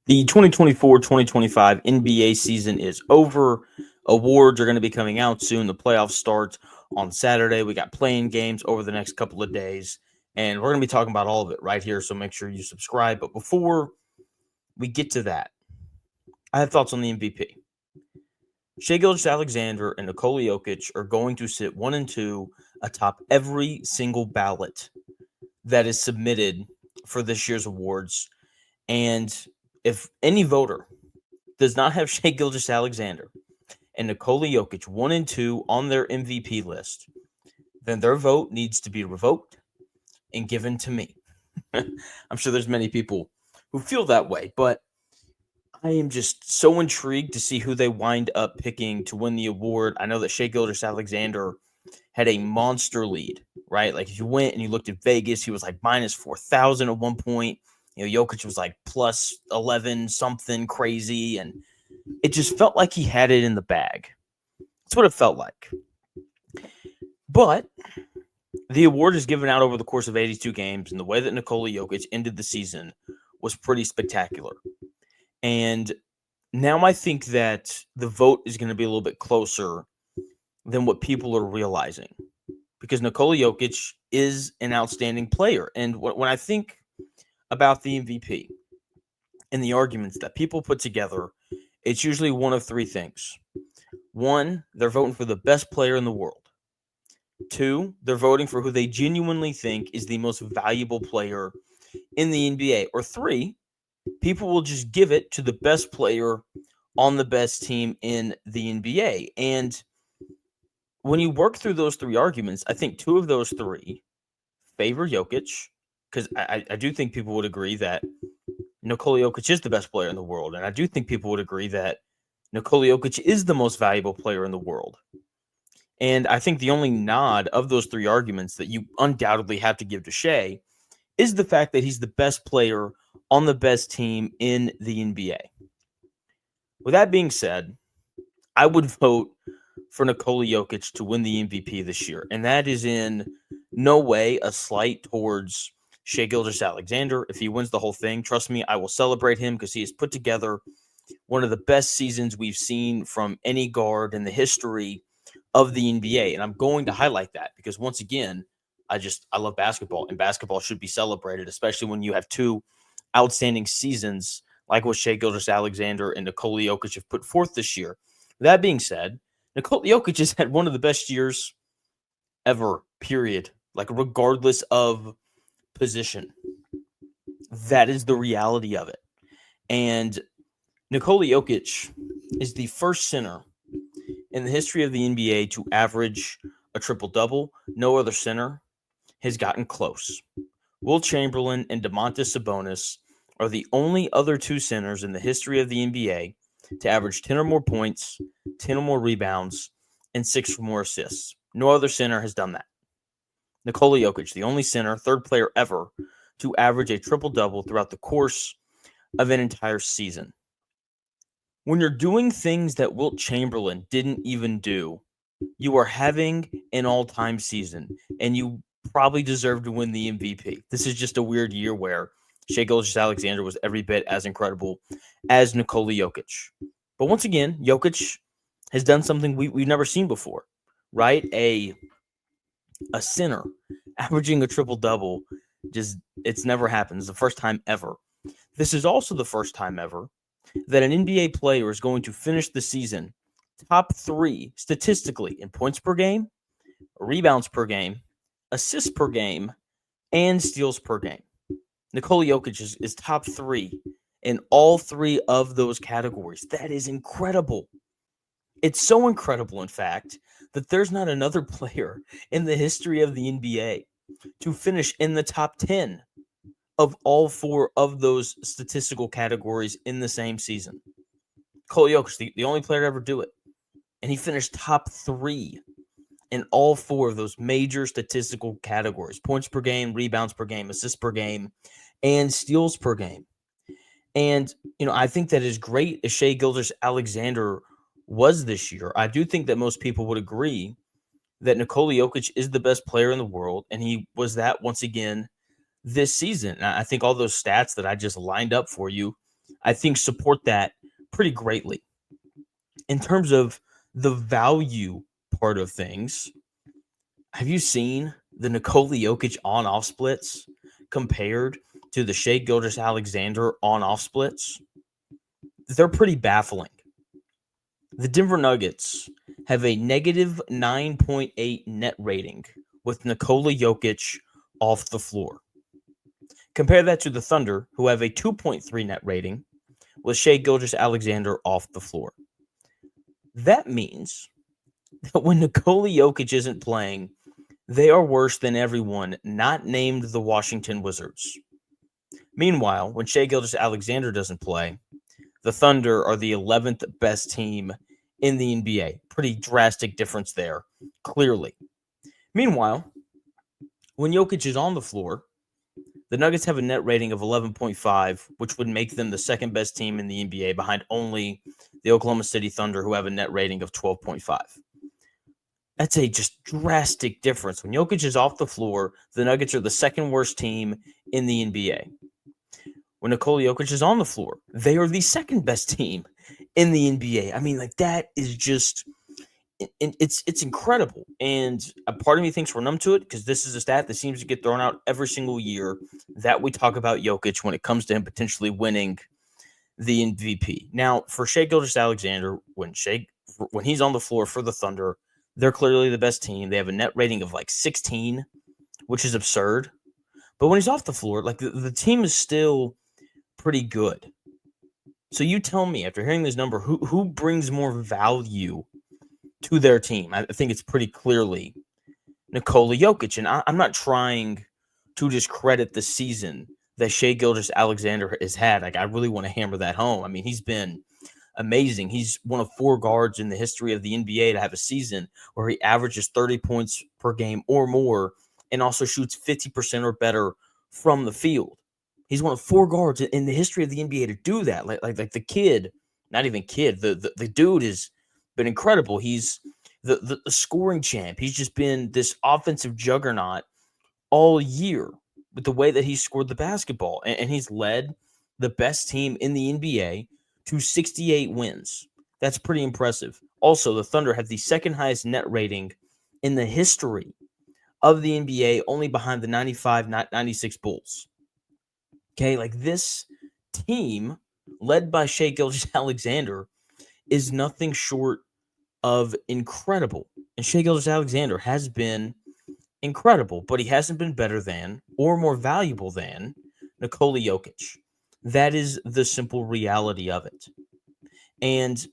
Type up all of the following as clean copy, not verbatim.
The 2024-2025 NBA season is over. Awards are going to be coming out soon. The playoffs start on Saturday. We got playing games over the next couple of days, and we're going to be talking about all of it right here, so make sure you subscribe. But before we get to that, I have thoughts on the MVP. Shai Gilgeous-Alexander and Nikola Jokic are going to sit 1 and 2 atop every single ballot that is submitted for this year's awards. And if any voter does not have Shai Gilgeous-Alexander and Nikola Jokic 1 and 2 on their MVP list, then their vote needs to be revoked and given to me. I'm sure there's many people who feel that way, but I am just so intrigued to see who they wind up picking to win the award. I know that Shai Gilgeous-Alexander had a monster lead, right? Like if you went and you looked at Vegas, he was like minus 4,000 at one point. You know, Jokic was like plus 11 something crazy, and it just felt like he had it in the bag. That's what it felt like. But the award is given out over the course of 82 games, and the way that Nikola Jokic ended the season was pretty spectacular. And now I think that the vote is going to be a little bit closer than what people are realizing, because Nikola Jokic is an outstanding player. And when I think about the MVP and the arguments that people put together, it's usually one of three things. One, they're voting for the best player in the world. Two, they're voting for who they genuinely think is the most valuable player in the NBA. Or three, people will just give it to the best player on the best team in the NBA. And when you work through those three arguments, I think two of those three favor Jokic, because I do think people would agree that Nikola Jokic is the best player in the world. And I do think people would agree that Nikola Jokic is the most valuable player in the world. And I think the only nod of those three arguments that you undoubtedly have to give to Shai is the fact that he's the best player on the best team in the NBA. With that being said, I would vote for Nikola Jokic to win the MVP this year. And that is in no way a slight towards Shai Gilgeous-Alexander. If he wins the whole thing, trust me, I will celebrate him because he has put together one of the best seasons we've seen from any guard in the history of the NBA. And I'm going to highlight that because once again, I love basketball, and basketball should be celebrated, especially when you have two outstanding seasons like what Shai Gilgeous-Alexander and Nikola Jokic have put forth this year. That being said, Nikola Jokic has had one of the best years ever, period. Like regardless of position. That is the reality of it. And Nikola Jokic is the first center in the history of the NBA to average a triple-double. No other center has gotten close. Wilt Chamberlain and Domantas Sabonis are the only other two centers in the history of the NBA to average 10 or more points, 10 or more rebounds, and 6 or more assists. No other center has done that. Nikola Jokic, the only center, third player ever to average a triple-double throughout the course of an entire season. When you're doing things that Wilt Chamberlain didn't even do, you are having an all-time season, and you probably deserve to win the MVP. This is just a weird year where Shai Gilgeous-Alexander was every bit as incredible as Nikola Jokic. But once again, Jokic has done something we've never seen before, right? A center averaging a triple-double, it's never happened. It's the first time ever. This is also the first time ever that an NBA player is going to finish the season top 3 statistically in points per game, rebounds per game, assists per game, and steals per game. Nikola Jokic is top 3 in all 3 of those categories. That is incredible. It's so incredible, in fact, that there's not another player in the history of the NBA to finish in the top 10 of all 4 of those statistical categories in the same season. Nikola Jokic, the only player to ever do it. And he finished top 3 in all 4 of those major statistical categories: points per game, rebounds per game, assists per game, and steals per game. And, I think that as great as Shai Gilgeous-Alexander was this year, I do think that most people would agree that Nikola Jokic is the best player in the world, and he was that once again this season. And I think all those stats that I just lined up for you, I think support that pretty greatly. In terms of the value part of things, have you seen the Nikola Jokic on-off splits compared to the Shai Gilgeous-Alexander on-off splits? They're pretty baffling. The Denver Nuggets have a negative 9.8 net rating with Nikola Jokic off the floor. Compare that to the Thunder, who have a 2.3 net rating with Shai Gilgeous-Alexander off the floor. That means that when Nikola Jokic isn't playing, they are worse than everyone not named the Washington Wizards. Meanwhile, when Shai Gilgeous-Alexander doesn't play, the Thunder are the 11th best team in the NBA. Pretty drastic difference there, clearly. Meanwhile, when Jokic is on the floor, the Nuggets have a net rating of 11.5, which would make them the second best team in the NBA behind only the Oklahoma City Thunder, who have a net rating of 12.5. That's a just drastic difference. When Jokic is off the floor, the Nuggets are the second worst team in the NBA. When Nikola Jokic is on the floor, they are the second best team in the NBA. I mean, like, that is just it's incredible. And a part of me thinks we're numb to it because this is a stat that seems to get thrown out every single year that we talk about Jokic when it comes to him potentially winning the MVP. Now, for Shai Gilgeous-Alexander, when he's on the floor for the Thunder, they're clearly the best team. They have a net rating of like 16, which is absurd. But when he's off the floor, like the team is still pretty good. So you tell me, after hearing this number, who brings more value to their team? I think it's pretty clearly Nikola Jokic. And I'm not trying to discredit the season that Shai Gilgeous-Alexander has had. Like, I really want to hammer that home. I mean, he's been amazing. He's one of 4 guards in the history of the NBA to have a season where he averages 30 points per game or more and also shoots 50% or better from the field. He's one of 4 guards in the history of the NBA to do that. Like the kid, not even kid, the dude has been incredible. He's the scoring champ. He's just been this offensive juggernaut all year with the way that he scored the basketball. And he's led the best team in the NBA to 68 wins. That's pretty impressive. Also, the Thunder have the second highest net rating in the history of the NBA, only behind the 95-96 Bulls. Okay, like, this team led by Shai Gilgeous-Alexander is nothing short of incredible. And Shai Gilgeous-Alexander has been incredible, but he hasn't been better than or more valuable than Nikola Jokic. That is the simple reality of it. And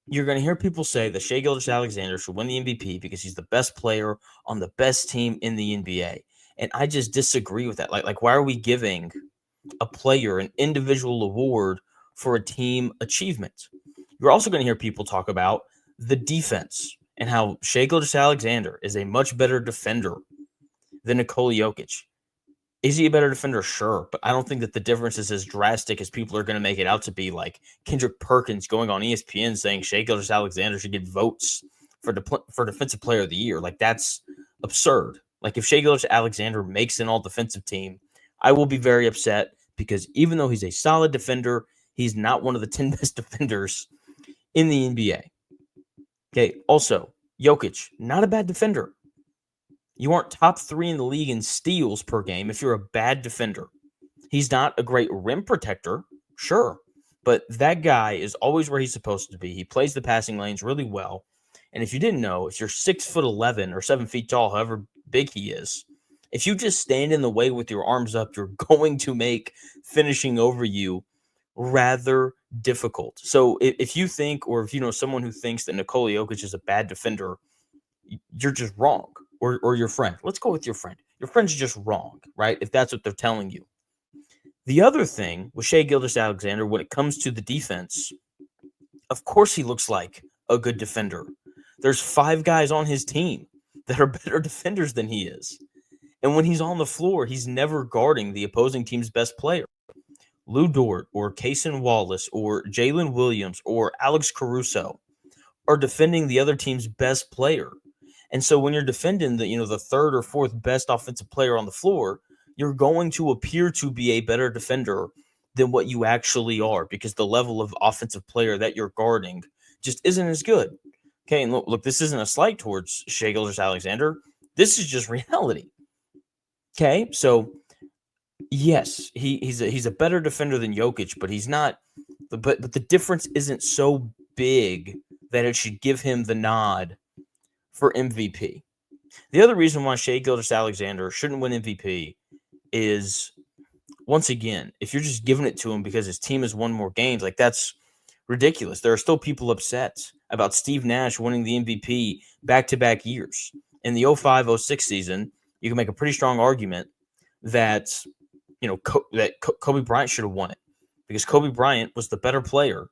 you're going to hear people say that Shai Gilgeous-Alexander should win the MVP because he's the best player on the best team in the NBA. And I just disagree with that. Like, why are we giving a player an individual award for a team achievement? You're also going to hear people talk about the defense and how Shai Gilgeous-Alexander is a much better defender than Nikola Jokic. Is he a better defender? Sure, but I don't think that the difference is as drastic as people are going to make it out to be. Like Kendrick Perkins going on ESPN saying Shai Gilgeous-Alexander should get votes for Defensive Player of the Year. Like, that's absurd. Like, if Shai Gilgeous-Alexander makes an all-defensive team, I will be very upset because even though he's a solid defender, he's not one of the 10 best defenders in the NBA. Okay, also, Jokic, not a bad defender. You aren't top 3 in the league in steals per game if you're a bad defender. He's not a great rim protector, sure, but that guy is always where he's supposed to be. He plays the passing lanes really well. And if you didn't know, if you're 6'11" or 7 feet tall, however big he is, if you just stand in the way with your arms up, you're going to make finishing over you rather difficult. So if you think, or if you know someone who thinks that Nikola Jokic is a bad defender, you're just wrong. Or your friend. Let's go with your friend. Your friend's just wrong, right? If that's what they're telling you. The other thing with Shai Gilgeous-Alexander, when it comes to the defense, of course he looks like a good defender. There's 5 guys on his team that are better defenders than he is. And when he's on the floor, he's never guarding the opposing team's best player. Lou Dort or Cason Wallace or Jalen Williams or Alex Caruso are defending the other team's best player. And so when you're defending the third or fourth best offensive player on the floor, you're going to appear to be a better defender than what you actually are, because the level of offensive player that you're guarding just isn't as good. Okay, and look, this isn't a slight towards Shai Gilgeous-Alexander. This is just reality. Okay, so yes, he's a better defender than Jokic, but he's not. But the difference isn't so big that it should give him the nod for MVP. The other reason why Shai Gilgeous-Alexander shouldn't win MVP is, once again, if you're just giving it to him because his team has won more games, like, that's ridiculous. There are still people upset about Steve Nash winning the MVP back-to-back years. In the 05-06 season, you can make a pretty strong argument that Kobe Bryant should have won it, because Kobe Bryant was the better player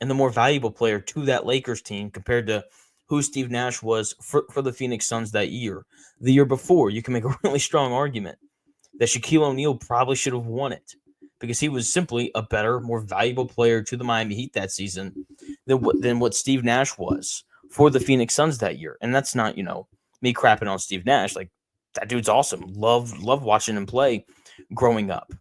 and the more valuable player to that Lakers team compared to who Steve Nash was for the Phoenix Suns that year. The year before, you can make a really strong argument that Shaquille O'Neal probably should have won it, because he was simply a better, more valuable player to the Miami Heat that season than what Steve Nash was for the Phoenix Suns that year. And that's not, me crapping on Steve Nash. Like, that dude's awesome. Love watching him play growing up.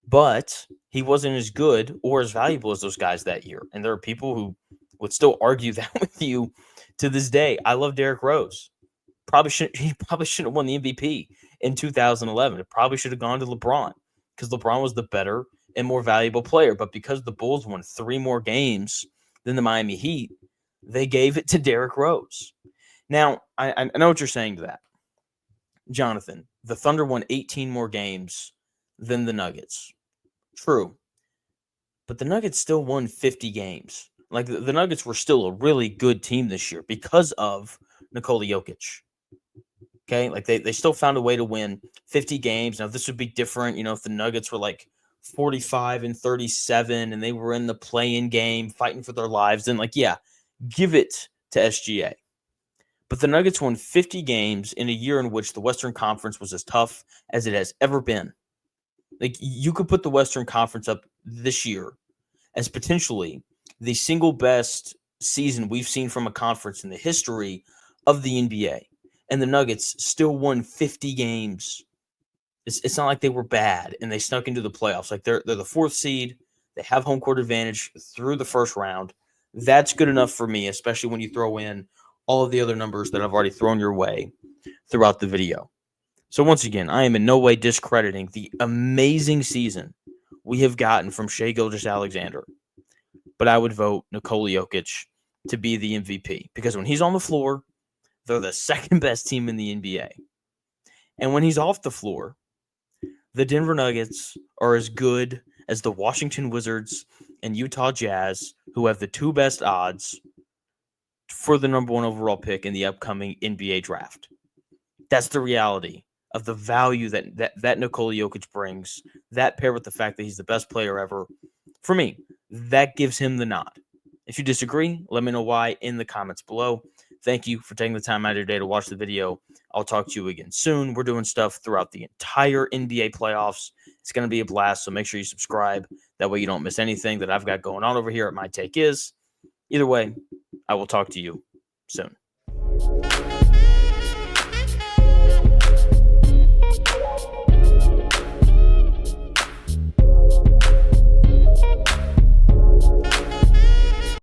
But he wasn't as good or as valuable as those guys that year. And there are people who would still argue that with you to this day. I love Derrick Rose. He probably shouldn't have won the MVP in 2011. It probably should have gone to LeBron, because LeBron was the better and more valuable player. But because the Bulls won 3 more games than the Miami Heat, they gave it to Derrick Rose. Now, I know what you're saying to that, Jonathan. The Thunder won 18 more games than the Nuggets. True. But the Nuggets still won 50 games. Like, the Nuggets were still a really good team this year because of Nikola Jokic. Okay, like, they still found a way to win 50 games. Now, this would be different, if the Nuggets were like 45-37 and they were in the play-in game fighting for their lives, then, like, yeah, give it to SGA. But the Nuggets won 50 games in a year in which the Western Conference was as tough as it has ever been. Like, you could put the Western Conference up this year as potentially the single best season we've seen from a conference in the history of the NBA. And the Nuggets still won 50 games. It's not like they were bad and they snuck into the playoffs. Like, they're the 4th seed. They have home court advantage through the first round. That's good enough for me, especially when you throw in all of the other numbers that I've already thrown your way throughout the video. So once again, I am in no way discrediting the amazing season we have gotten from Shai Gilgeous-Alexander. But I would vote Nikola Jokic to be the MVP, because when he's on the floor, they're the second best team in the NBA. And when he's off the floor, the Denver Nuggets are as good as the Washington Wizards and Utah Jazz, who have the 2 best odds for the number 1 overall pick in the upcoming NBA draft. That's the reality of the value that Nikola Jokic brings. That, paired with the fact that he's the best player ever, for me, that gives him the nod. If you disagree, let me know why in the comments below. Thank you for taking the time out of your day to watch the video. I'll talk to you again soon. We're doing stuff throughout the entire NBA playoffs. It's going to be a blast, so make sure you subscribe. That way you don't miss anything that I've got going on over here at My Take Is. Either way, I will talk to you soon.